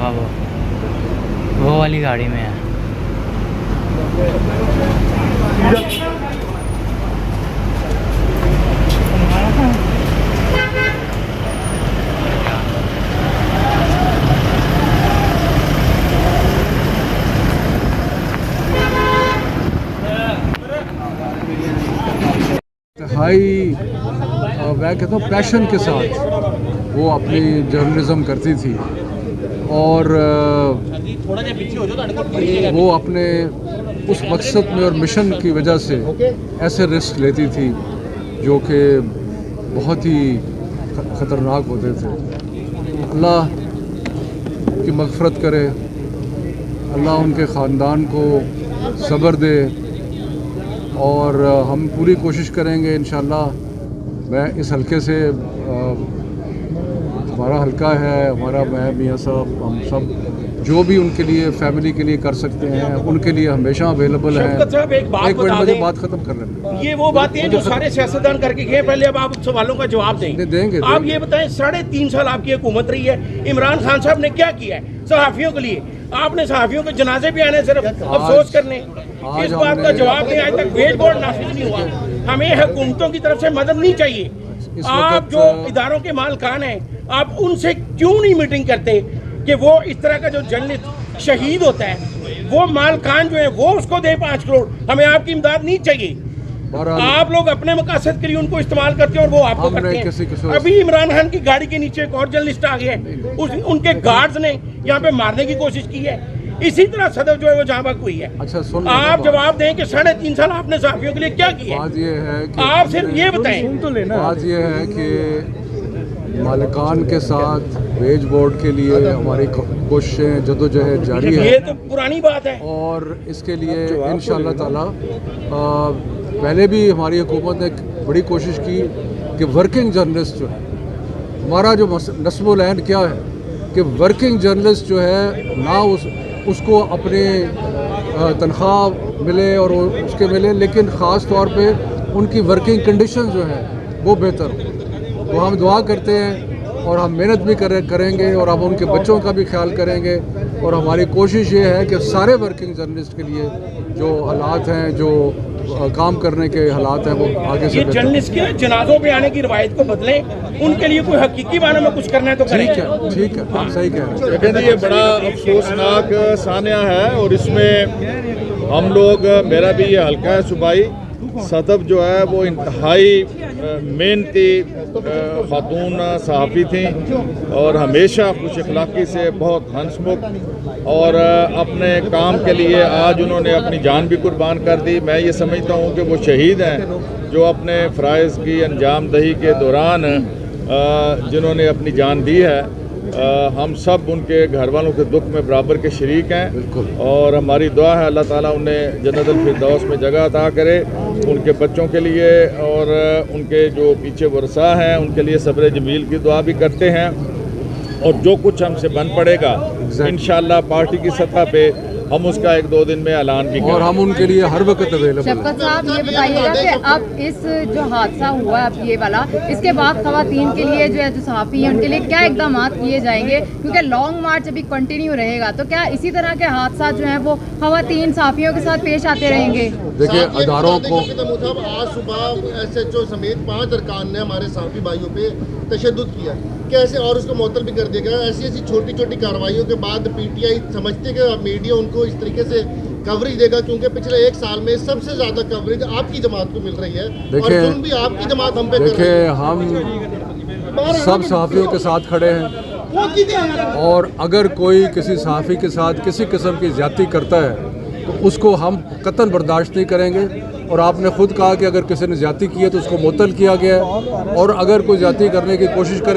होगा वो वाली गाड़ी में है। मैं कहता हूँ पैशन के साथ वो अपनी जर्नलिज्म करती थी और वो अपने उस मकसद में और मिशन की वजह से ऐसे रिस्क लेती थी जो कि बहुत ही ख़तरनाक होते थे। अल्लाह की मग़फ़रत करे, अल्लाह उनके ख़ानदान को सब्र दे और हम पूरी कोशिश करेंगे इंशाअल्लाह। मैं इस हलके से हमारा हलका है, हमारा मैं मियाँ साहब हम सब जो भी उनके लिए फैमिली के लिए कर सकते हैं उनके लिए हमेशा अवेलेबल हैं। एक मिनट मुझे बात ख़त्म कर लेना। ये वो बातें हैं जो सारे सियासतदान करके गए, पहले अब आप सवालों का जवाब देंगे। आप ये बताएं 3.5 साल आपकी हुकूमत रही है, इमरान खान साहब ने क्या किया है सहाफ़ियों के लिए? आपने सहाफ़ियों के जनाजे भी आने सिर्फ अफसोस करने, इस बात का जवाब नहीं, आज तक वेज बोर्ड नाफिज नहीं हुआ। हमें हुकूमतों की तरफ से मदद नहीं चाहिए। आप जो इदारों के मालकान हैं, आप उनसे क्यों नहीं मीटिंग करते कि वो इस तरह का जो जर्नलिस्ट शहीद होता है वो मालकान जो है वो उसको दे 5 करोड़? हमें आपकी इमदाद नहीं चाहिए। आप लोग अपने मकासद के लिए उनको इस्तेमाल करते हैं और वो आपको करते हैं। अभी इमरान खान की गाड़ी के नीचे एक और जर्नलिस्ट आ गया है, उनके गार्ड्स ने यहाँ पे मारने की कोशिश की है। इसी तरह सदर जो है वो जहाँ बक हुई है। अच्छा, आप जवाब दें कि 3.5 साल आपने सहाफ़ियों के लिए क्या किया? बात ये है कि आप सिर्फ ये बताएं। बात ये है कि मालिकान के साथ वेज बोर्ड के लिए हमारी कोशिशें जदोजहद जारी है। ये तो पुरानी बात है और इसके लिए इंशाअल्लाह ताला पहले भी हमारी हुकूमत ने बड़ी कोशिश की कि वर्किंग जर्नलिस्ट जो है, हमारा जो नस्बुल ऐन क्या है कि वर्किंग जर्नलिस्ट जो है ना उसको अपने तनख्वाह मिले और उसके मिले, लेकिन ख़ास तौर पे उनकी वर्किंग कंडीशन जो है वो बेहतर हो। तो हम दुआ करते हैं और हम मेहनत भी करेंगे और हम उनके बच्चों का भी ख्याल करेंगे और हमारी कोशिश ये है कि सारे वर्किंग जर्नलिस्ट के लिए जो हालात हैं, जो काम करने के हालात हैं, वो आगे से ये जर्नलिस्ट के जनाजों पे आने की रवायत को बदलें, उनके लिए कोई हकीकी मायने में कुछ करना है तो करें। ठीक है, आप सही कह रहे हैं। लेकिन ये बड़ा अफसोसनाक सानिया है और इसमें हम लोग, मेरा भी ये हल्का है सूबाई, सदब जो है वो इंतहाई मेहनती खातून सहाफ़ी थी और हमेशा खुश अखलाक़ी से बहुत हंसमुख और अपने काम के लिए आज उन्होंने अपनी जान भी कुर्बान कर दी। मैं ये समझता हूँ कि वो शहीद हैं जो अपने फ़राइज़ की अंजाम दही के दौरान जिन्होंने अपनी जान दी है। हम सब उनके घर वालों के दुख में बराबर के शरीक हैं और हमारी दुआ है अल्लाह ताला उन्हें जन्नतुल फिरदौस में जगह अता करे, उनके बच्चों के लिए और उनके जो पीछे वरसा हैं उनके लिए सब्र जमील की दुआ भी करते हैं। और जो कुछ हमसे बन पड़ेगा इंशाअल्लाह पार्टी की सतह पे हम उसका 1-2 दिन में ऐलान भी करें और हम उनके लिए हर वक्त अवेलेबल हैं। शफकत साहब ये बताइएगा कि अब इस जो हादसा हुआ है अब ये वाला, इसके बाद ख़वातीन के लिए जो है जो सहाफ़ी हैं उनके लिए क्या इक़दाम किए जाएंगे? क्योंकि लॉन्ग मार्च अभी कंटिन्यू रहेगा, तो क्या इसी तरह के हादसा जो हैं वो ख़वातीन सहाफ़ियों के साथ पेश आते रहेंगे? देखिए अदारों को आज सुबह SHO समेत 5 अरकान ने हमारे सहाफ़ी भाइयों पे तशद्दुद किया कैसे और उसको मुअत्तल भी कर दिया गया। ऐसी छोटी छोटी कार्रवाइयों के बाद PTI समझते कि मीडिया उनको इस तरीके से कवरेज देगा, क्योंकि पिछले 1 साल में सबसे ज़्यादा कवरेज आपकी जमात को मिल रही है और जुल्म भी आपकी जमात हम पे कर रही है। हम सब सहाफ़ियों के साथ खड़े हैं और अगर कोई किसी सहाफ़ी के साथ किसी किस्म की ज़्यादती करता है तो उसको हम कतई बर्दाश्त नहीं करेंगे। और आपने खुद कहा कि अगर किसी ने ज़्यादती की है तो उसको मुअत्तल किया गया है और अगर कोई ज़्यादती करने की कोशिश करे